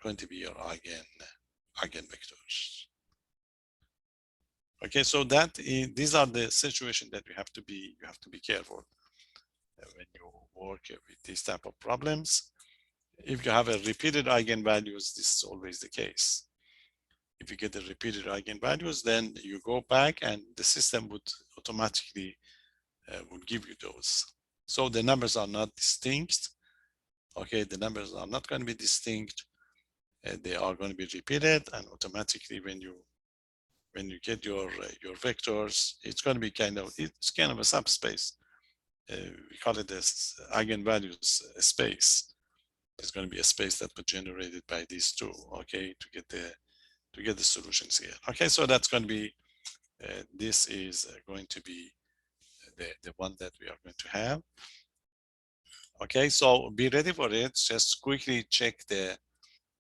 going to be your eigenvectors. Okay, so these are the situations that you have to be careful when you work with these type of problems. If you have a repeated eigenvalues, this is always the case. If you get the repeated eigenvalues, then you go back and the system would automatically will give you those. So the numbers are not distinct. Okay, the numbers are not going to be distinct. They are going to be repeated, and automatically when you get your vectors, it's going to be kind of a subspace. We call it this eigenvalues space. It's going to be a space that was generated by these two. Okay, to get the solutions here. Okay, so that's going to be this is going to be the one that we are going to have. Okay, so be ready for it. Just quickly check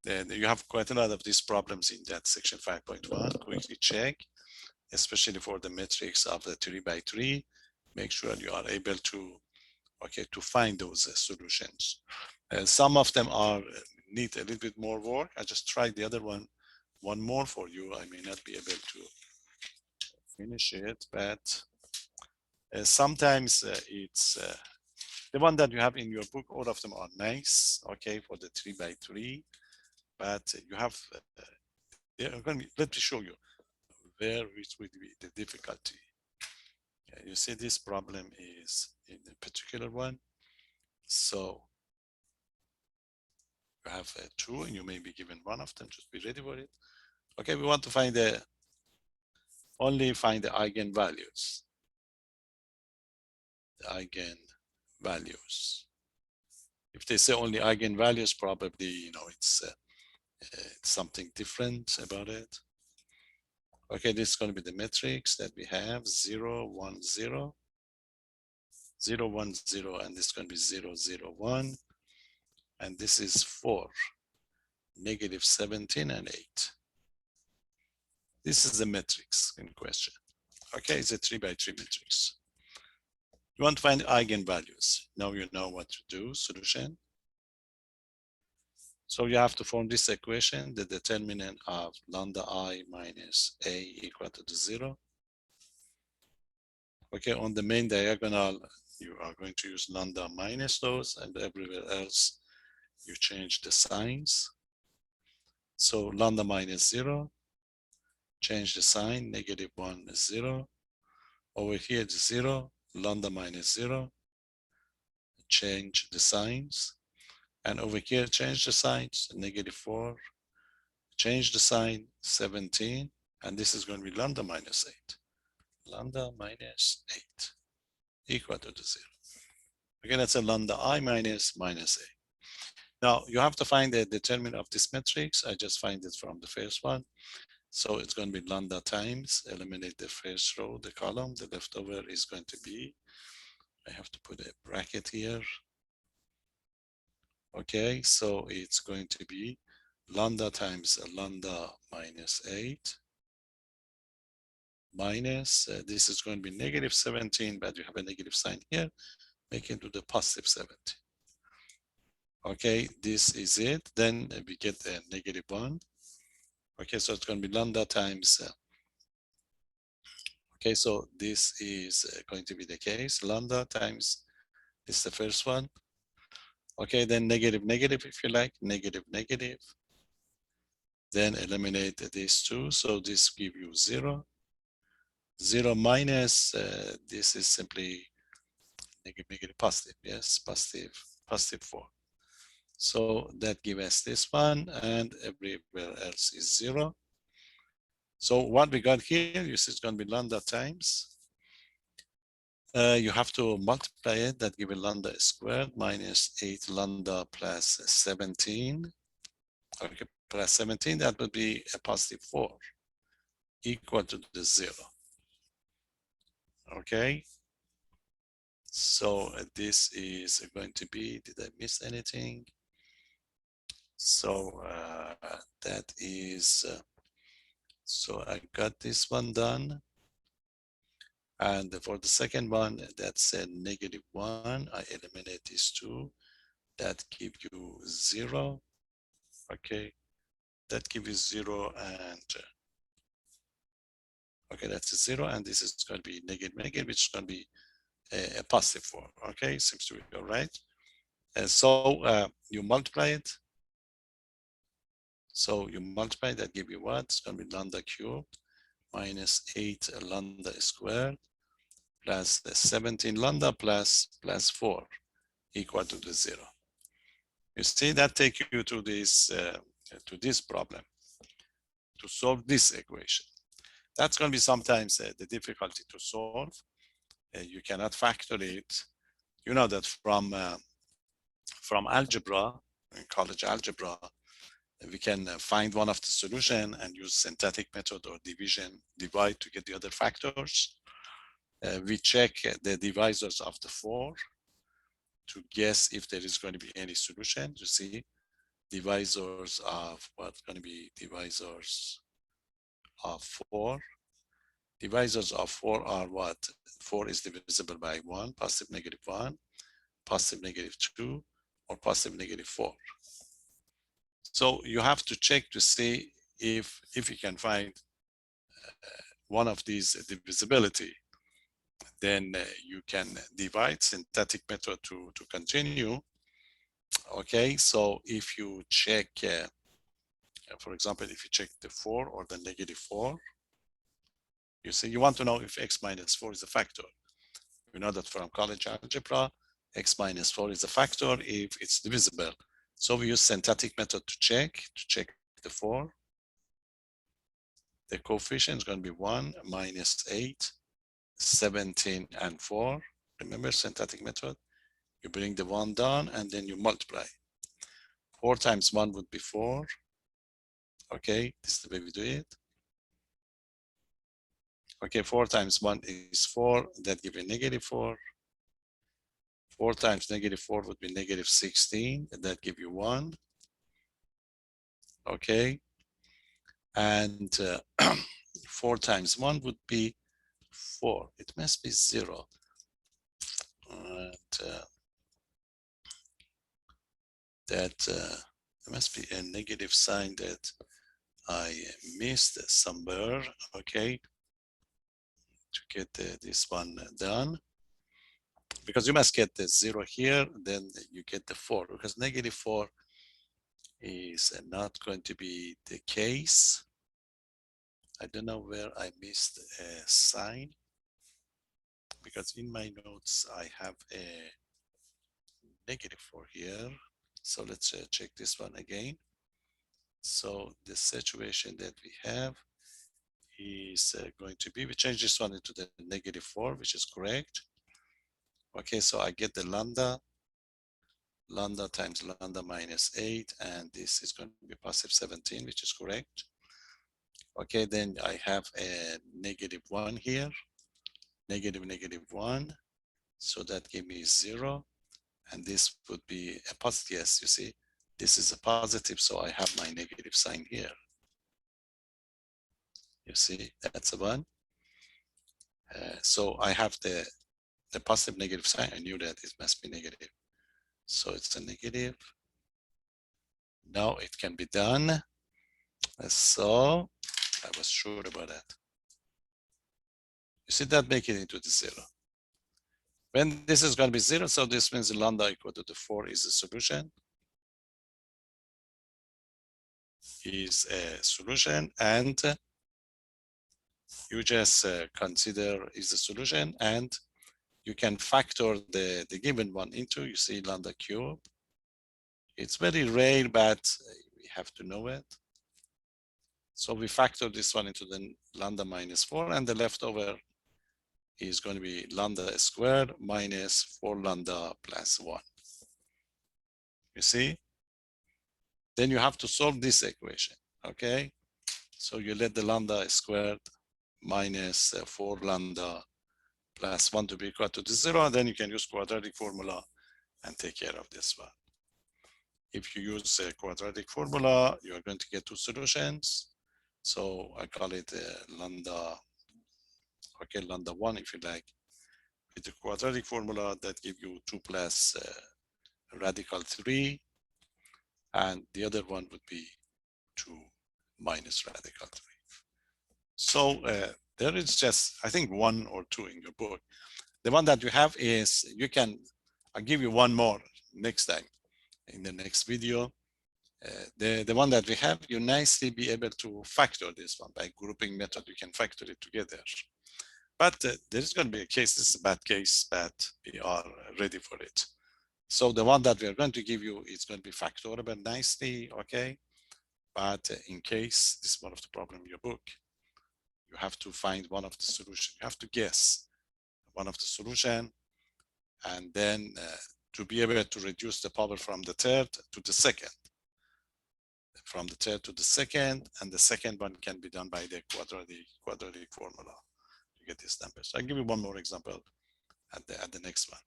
you have quite a lot of these problems in that section 5.1. Quickly check, especially for the metrics of the 3 by 3. Make sure you are able to find those solutions. Some of them need a little bit more work. I just tried the other one more for you. I may not be able to finish it, but sometimes it's the one that you have in your book. All of them are nice, okay, for the 3 by 3, but you have let me show you where which would be the difficulty. You see, this problem is in a particular one. So you have two, and you may be given one of them. Just be ready for it. Okay, we want to find only find the eigenvalues. The eigenvalues. If they say only eigenvalues, probably it's something different about it. Okay, this is going to be the matrix that we have: 0, 1, 0, 0, 1, 0, and this is going to be 0, 0, 1, and this is 4, negative 17, and 8. This is the matrix in question. Okay, it's a 3 by 3 matrix. You want to find eigenvalues. Now you know what to do. Solution. So you have to form this equation, the determinant of lambda I minus a equal to 0. Okay, on the main diagonal, you are going to use lambda minus those, and everywhere else, you change the signs. So lambda minus 0, change the sign, negative 1 is 0. Over here, it's 0, lambda minus 0, change the signs. And over here, change the signs, negative 4, change the sign, 17, and this is going to be lambda minus 8. Lambda minus 8 equal to 0. Again, that's a lambda I minus a. Now, you have to find the determinant of this matrix. I just find it from the first one. So it's going to be lambda times, eliminate the first row, the column. The leftover is going to be, I have to put a bracket here. Okay, so it's going to be lambda times lambda minus 8 minus, this is going to be negative 17, but you have a negative sign here, make it to the positive 17. Okay, this is it. Then we get a negative 1. Okay, so it's going to be lambda times, okay, so this is going to be the case. Lambda times, this is the first one. Okay, then negative, negative, if you like, negative, negative. Then eliminate these two, so this give you 0. 0 minus, this is simply negative positive, yes, positive 4. So that gives us this one, and everywhere else is 0. So what we got here, you see it's going to be lambda times. You have to multiply it, that gives lambda squared minus 8 lambda plus 17. Okay, plus 17, that would be a positive 4 equal to the 0. Okay, so this is going to be, did I miss anything? So that is, so I got this one done. And for the second one, that's a -1. I eliminate these two. That give you 0. Okay, that gives you 0, and okay, that's a 0, and this is going to be negative, which is going to be a positive 4. Okay, seems to be all right. And so you multiply it. So you multiply, that give you what? It's going to be lambda cubed minus 8 lambda squared plus 17 lambda plus 4 equal to the 0. You see, that take you to this problem, to solve this equation. That's going to be sometimes the difficulty to solve. You cannot factor it. You know that from algebra, college algebra, we can find one of the solution and use synthetic method or division, divide to get the other factors. We check the divisors of the 4 to guess if there is going to be any solution. You see, divisors of what's going to be divisors of 4. Divisors of 4 are what? 4 is divisible by 1, positive -1, positive -2, or positive -4. So you have to check to see if you can find one of these divisibility, then you can divide, synthetic method to continue. Okay, so if you check, for example, if you check the 4 or the -4, you see, you want to know if x minus 4 is a factor. We know that from college algebra, x minus 4 is a factor if it's divisible. So we use synthetic method to check the 4. The coefficient is going to be 1, -8, 17, and 4. Remember synthetic method? You bring the 1 down and then you multiply. 4 times 1 would be 4. Okay, this is the way we do it. Okay, 4 times 1 is 4. That gives you -4. 4 times -4 would be -16. That gives you 1. Okay. And 4 times 1 would be 4. It must be 0. And that there must be a negative sign that I missed somewhere. Okay. To get this one done. Because you must get the 0 here, then you get the 4, because -4 is not going to be the case. I don't know where I missed a sign, because in my notes I have a -4 here. So let's check this one again. So the situation that we have is going to be, we change this one into the -4, which is correct. Okay, so I get the lambda times lambda minus 8, and this is going to be positive 17, which is correct. Okay, then I have a -1 here, -1, so that gave me 0, and this would be a positive. Yes, you see, this is a positive, so I have my negative sign here. You see, that's a 1. So I have the positive negative sign. I knew that it must be negative. So it's a negative. Now it can be done. So I was sure about that. You see that make it into the 0. When this is going to be 0, so this means lambda equal to the 4 is a solution. Is a solution, and you just consider is the solution, and you can factor the given one into, you see, lambda cube. It's very rare, but we have to know it. So we factor this one into the lambda minus 4, and the leftover is going to be lambda squared minus 4 lambda plus 1. You see? Then you have to solve this equation, okay? So you let the lambda squared minus 4 lambda plus 1 to be equal to the 0, and then you can use quadratic formula and take care of this one. If you use a quadratic formula, you are going to get two solutions. So I call it lambda, okay, lambda 1 if you like. With the quadratic formula, that gives you 2 plus radical 3, and the other one would be 2 minus radical 3. So there is just, I think, 1 or 2 in your book. The one that you have is, you can, I'll give you one more next time in the next video. The one that we have, you nicely be able to factor this one by grouping method. You can factor it together. But there's going to be a case, this is a bad case, but we are ready for it. So the one that we are going to give you is going to be factorable nicely, okay? But in case this is one of the problem in your book, you have to find one of the solution. You have to guess one of the solution, and then to be able to reduce the power from the third to the second. From the third to the second, and the second one can be done by the quadratic formula to get these numbers. I'll give you one more example at the next one.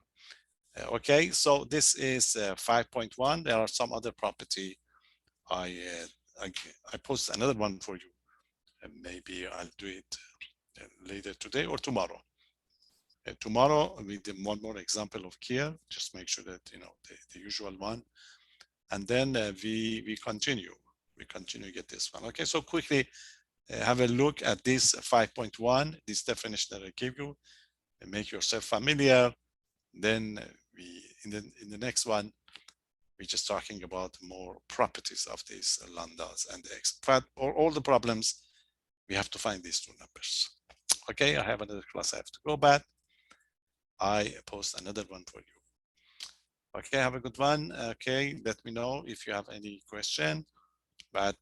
Okay, so this is 5.1. There are some other property. I post another one for you, and maybe I'll do it later today or tomorrow. Tomorrow we do one more example of Kier. Just make sure that you know the usual one, and then we continue. We continue to get this one. Okay, so quickly have a look at this 5.1, this definition that I gave you, and make yourself familiar. Then we in the next one, we're just talking about more properties of these lambdas and x. But for all the problems, we have to find these two numbers. Okay, I have another class I have to go, but I post another one for you. Okay, have a good one. Okay, let me know if you have any question, but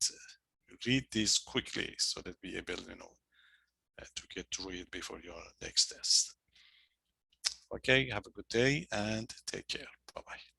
read this quickly so that we able, you know, to get through it before your next test. Okay, have a good day and take care. Bye-bye.